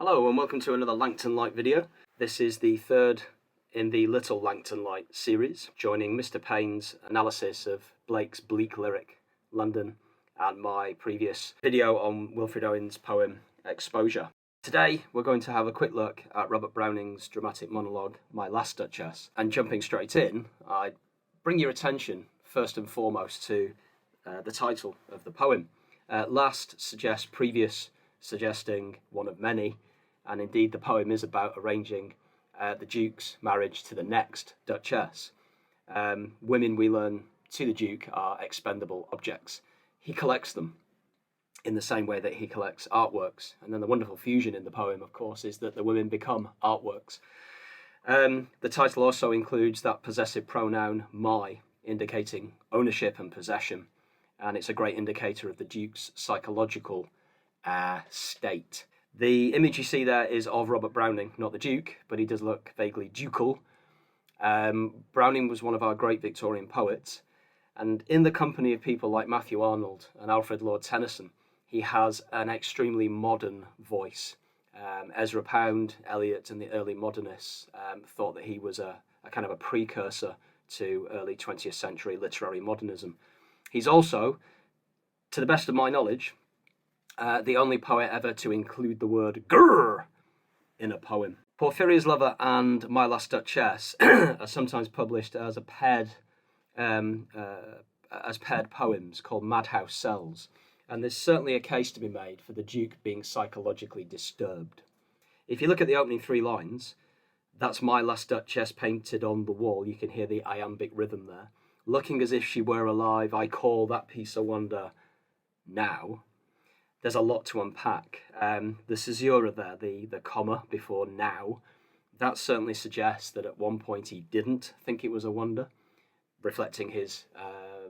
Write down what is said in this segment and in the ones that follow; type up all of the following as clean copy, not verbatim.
Hello and welcome to another Langton Light video. This is the third in the Little Langton Light series, joining Mr. Payne's analysis of Blake's bleak lyric, London, and my previous video on Wilfred Owen's poem, Exposure. Today we're going to have a quick look at Robert Browning's dramatic monologue, My Last Duchess, and jumping straight in, I bring your attention first and foremost to the title of the poem. Last suggests previous, suggesting one of many, and indeed the poem is about arranging the Duke's marriage to the next Duchess. Women, we learn, to the Duke are expendable objects. He collects them in the same way that he collects artworks. And then the wonderful fusion in the poem, of course, is that the women become artworks. The title also includes that possessive pronoun, my, indicating ownership and possession. And it's a great indicator of the Duke's psychological state. The image you see there is of Robert Browning, not the Duke, but he does look vaguely ducal. Browning was one of our great Victorian poets, and in the company of people like Matthew Arnold and Alfred Lord Tennyson, he has an extremely modern voice. Ezra Pound, Eliot, and the early modernists thought that he was a kind of a precursor to early 20th century literary modernism. He's also, to the best of my knowledge, the only poet ever to include the word grrr in a poem. Porphyria's Lover and My Last Duchess are sometimes published as paired poems called Madhouse Cells, and there's certainly a case to be made for the Duke being psychologically disturbed. If you look at the opening three lines, that's My Last Duchess painted on the wall. You can hear the iambic rhythm there. Looking as if she were alive, I call that piece a wonder now. There's a lot to unpack. The caesura there, the comma before now, that certainly suggests that at one point he didn't think it was a wonder, reflecting his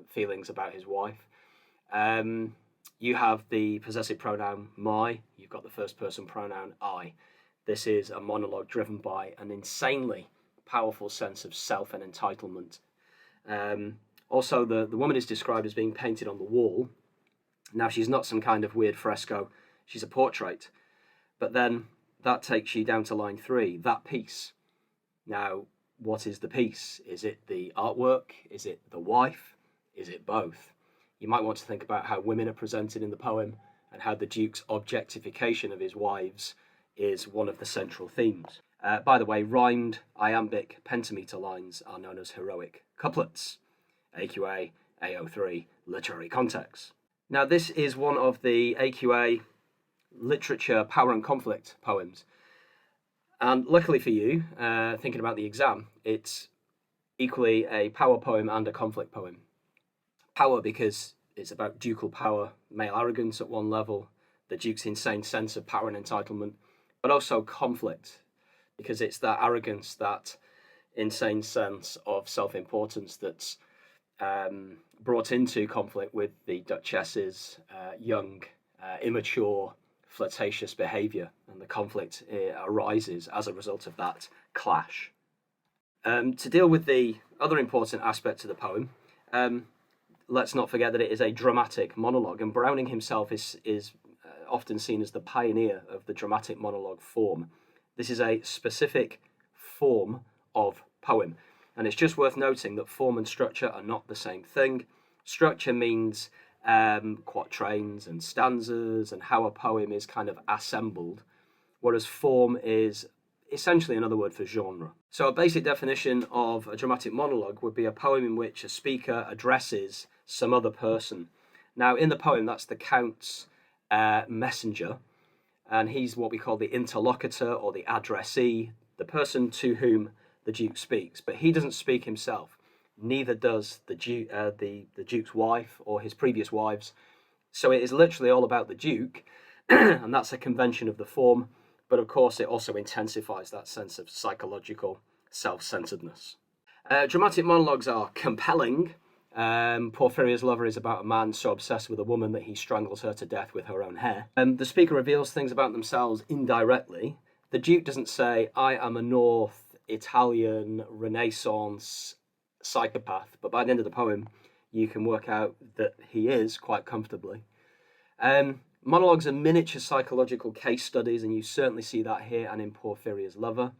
feelings about his wife. You have the possessive pronoun my, you've got the first person pronoun I. This is a monologue driven by an insanely powerful sense of self and entitlement. Also, the woman is described as being painted on the wall. Now, she's not some kind of weird fresco, she's a portrait. But then that takes you down to line 3, that piece. Now, what is the piece? Is it the artwork? Is it the wife? Is it both? You might want to think about how women are presented in the poem and how the Duke's objectification of his wives is one of the central themes. By the way, rhymed iambic pentameter lines are known as heroic couplets. AQA, AO3, literary context. Now, this is one of the AQA literature power and conflict poems. And luckily for you, thinking about the exam, it's equally a power poem and a conflict poem. Power because it's about ducal power, male arrogance at one level, the Duke's insane sense of power and entitlement, but also conflict because it's that arrogance, that insane sense of self-importance that's brought into conflict with the Duchess's young, immature, flirtatious behaviour, and the conflict arises as a result of that clash. To deal with the other important aspect of the poem, let's not forget that it is a dramatic monologue, and Browning himself is often seen as the pioneer of the dramatic monologue form. This is a specific form of poem. And it's just worth noting that form and structure are not the same thing. Structure means quatrains and stanzas and how a poem is kind of assembled, whereas form is essentially another word for genre. So a basic definition of a dramatic monologue would be a poem in which a speaker addresses some other person. Now, in the poem, that's the Count's messenger, and he's what we call the interlocutor or the addressee, the person to whom the Duke speaks, but he doesn't speak himself. Neither does the Duke's wife or his previous wives. So it is literally all about the Duke, and that's a convention of the form. But of course, it also intensifies that sense of psychological self-centeredness. Dramatic monologues are compelling. Porphyria's Lover is about a man so obsessed with a woman that he strangles her to death with her own hair. The speaker reveals things about themselves indirectly. The Duke doesn't say, I am a North Italian Renaissance psychopath, but by the end of the poem you can work out that he is quite comfortably. Monologues are miniature psychological case studies, and you certainly see that here and in Porphyria's Lover.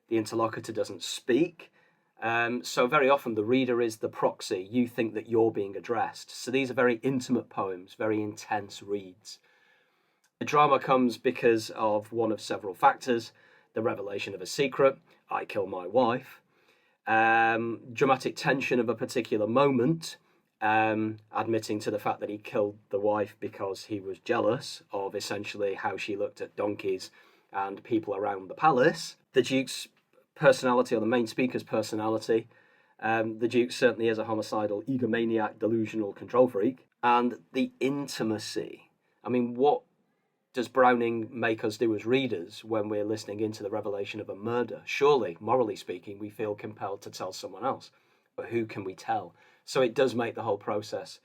The interlocutor doesn't speak, so very often the reader is the proxy. You think that you're being addressed. So these are very intimate poems, very intense reads. The drama comes because of one of several factors: the revelation of a secret, I kill my wife, dramatic tension of a particular moment, admitting to the fact that he killed the wife because he was jealous of essentially how she looked at donkeys and people around the palace. The Duke's personality, or the main speaker's personality, the Duke certainly is a homicidal, egomaniac, delusional control freak. And the intimacy. I mean, what does Browning make us do as readers when we're listening into the revelation of a murder? Surely, morally speaking, we feel compelled to tell someone else. But who can we tell? So it does make the whole process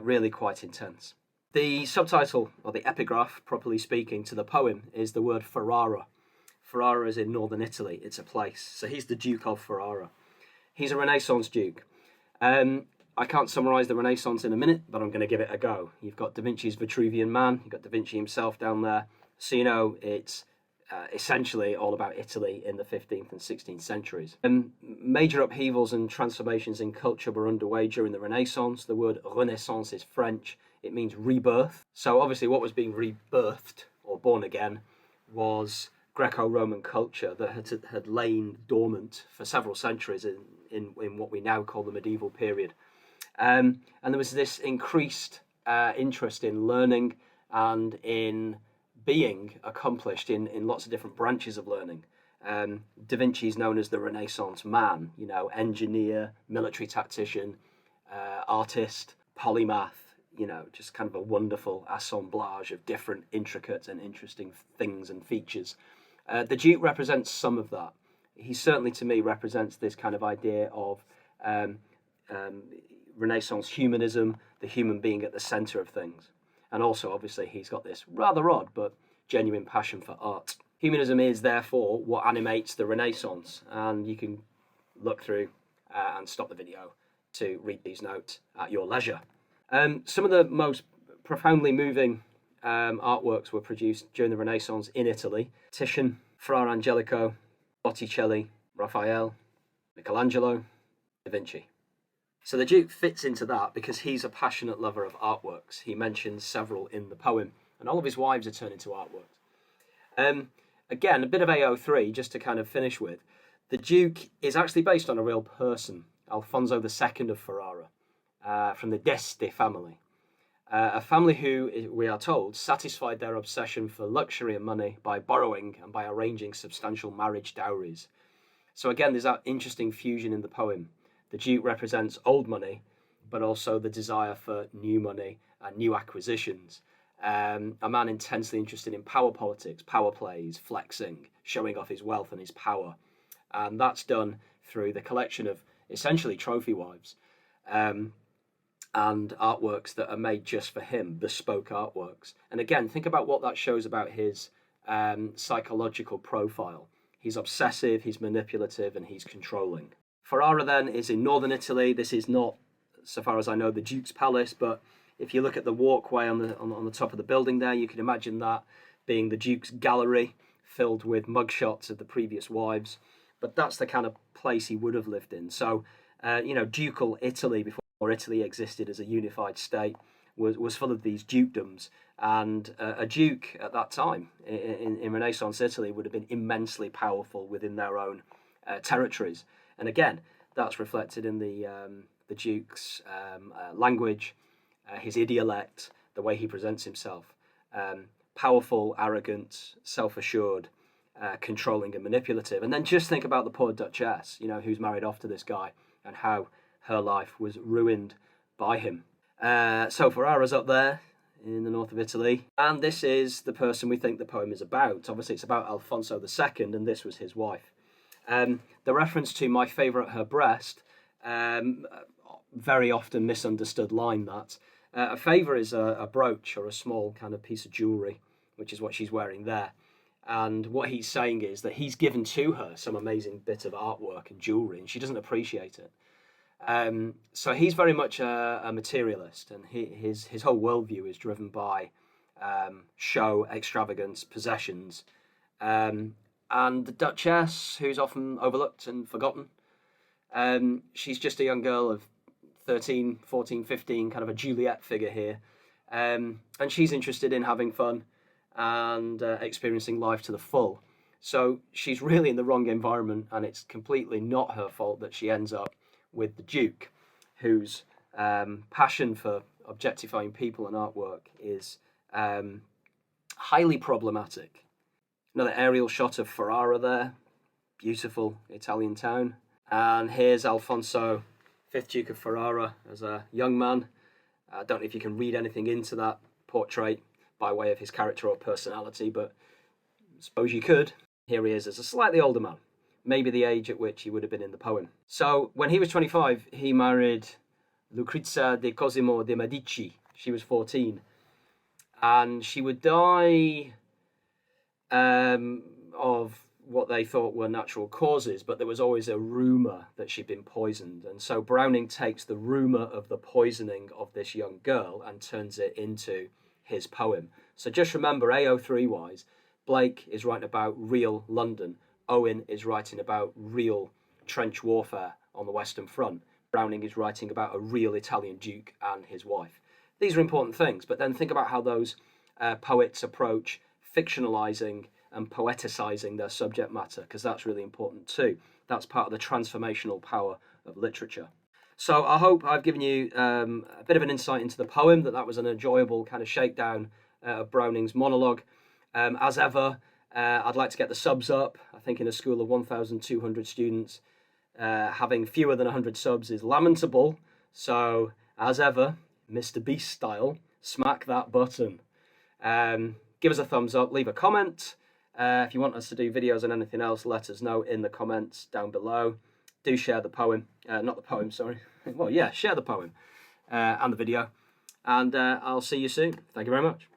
really quite intense. The subtitle, or the epigraph, properly speaking, to the poem is the word Ferrara. Ferrara is in northern Italy. It's a place. So he's the Duke of Ferrara. He's a Renaissance Duke. I can't summarise the Renaissance in a minute, but I'm going to give it a go. You've got Da Vinci's Vitruvian Man. You've got Da Vinci himself down there. So you know it's essentially all about Italy in the 15th and 16th centuries. Major upheavals and transformations in culture were underway during the Renaissance. The word Renaissance is French. It means rebirth. So obviously what was being rebirthed, or born again, was Greco-Roman culture that had lain dormant for several centuries in what we now call the medieval period. And there was this increased interest in learning and in being accomplished in lots of different branches of learning. Da Vinci is known as the Renaissance man, you know, engineer, military tactician, artist, polymath, you know, just kind of a wonderful assemblage of different intricate and interesting things and features. The Duke represents some of that. He certainly, to me, represents this kind of idea of Renaissance humanism, the human being at the centre of things. And also, obviously, he's got this rather odd but genuine passion for art. Humanism is, therefore, what animates the Renaissance. And you can look through and stop the video to read these notes at your leisure. Some of the most profoundly moving artworks were produced during the Renaissance in Italy. Titian, Fra Angelico, Botticelli, Raphael, Michelangelo, Da Vinci. So the Duke fits into that because he's a passionate lover of artworks. He mentions several in the poem, and all of his wives are turned into artworks. Again, a bit of AO3, just to kind of finish with. The Duke is actually based on a real person, Alfonso II of Ferrara, from the d'Este family. A family who, we are told, satisfied their obsession for luxury and money by borrowing and by arranging substantial marriage dowries. So again, there's that interesting fusion in the poem. The Duke represents old money, but also the desire for new money and new acquisitions. A man intensely interested in power politics, power plays, flexing, showing off his wealth and his power. And that's done through the collection of essentially trophy wives and artworks that are made just for him, bespoke artworks. And again, think about what that shows about his psychological profile. He's obsessive, he's manipulative, and he's controlling. Ferrara then is in northern Italy. This is not, so far as I know, the Duke's palace, but if you look at the walkway on the top of the building there, you can imagine that being the Duke's gallery filled with mugshots of the previous wives. But that's the kind of place he would have lived in. So, ducal Italy, before Italy existed as a unified state, was full of these dukedoms. And a duke at that time in Renaissance Italy would have been immensely powerful within their own territories. And again, that's reflected in the Duke's language, his idiolect, the way he presents himself. Powerful, arrogant, self-assured, controlling and manipulative. And then just think about the poor Duchess, who's married off to this guy and how her life was ruined by him. So Ferrara's up there in the north of Italy. And this is the person we think the poem is about. Obviously, it's about Alfonso II, and this was his wife. The reference to my favourite her breast, very often misunderstood line that. A favour is a brooch or a small kind of piece of jewellery, which is what she's wearing there. And what he's saying is that he's given to her some amazing bit of artwork and jewellery, and she doesn't appreciate it. So he's very much a materialist, and his whole worldview is driven by show, extravagance, possessions. And the Duchess, who's often overlooked and forgotten, she's just a young girl of 13, 14, 15, kind of a Juliet figure here. And she's interested in having fun and experiencing life to the full. So she's really in the wrong environment, and it's completely not her fault that she ends up with the Duke, whose passion for objectifying people and artwork is highly problematic. Another aerial shot of Ferrara there, beautiful Italian town. And here's Alfonso, 5th Duke of Ferrara, as a young man. I don't know if you can read anything into that portrait by way of his character or personality, but I suppose you could. Here he is as a slightly older man, maybe the age at which he would have been in the poem. So when he was 25, he married Lucrezia di Cosimo de' Medici. She was 14. And she would die of what they thought were natural causes, but there was always a rumour that she'd been poisoned. And so Browning takes the rumour of the poisoning of this young girl and turns it into his poem. So just remember, AO3-wise, Blake is writing about real London. Owen is writing about real trench warfare on the Western Front. Browning is writing about a real Italian duke and his wife. These are important things, but then think about how those poets approach fictionalizing and poeticizing their subject matter, because that's really important too. That's part of the transformational power of literature. So I hope I've given you a bit of an insight into the poem, that was an enjoyable kind of shakedown of Browning's monologue. As ever, I'd like to get the subs up. I think in a school of 1,200 students, having fewer than 100 subs is lamentable. So, as ever, Mr. Beast style, smack that button. Give us a thumbs up, leave a comment. If you want us to do videos on anything else, let us know in the comments down below. Do share the poem, not the poem, sorry. Well, yeah, share the poem and the video. And I'll see you soon. Thank you very much.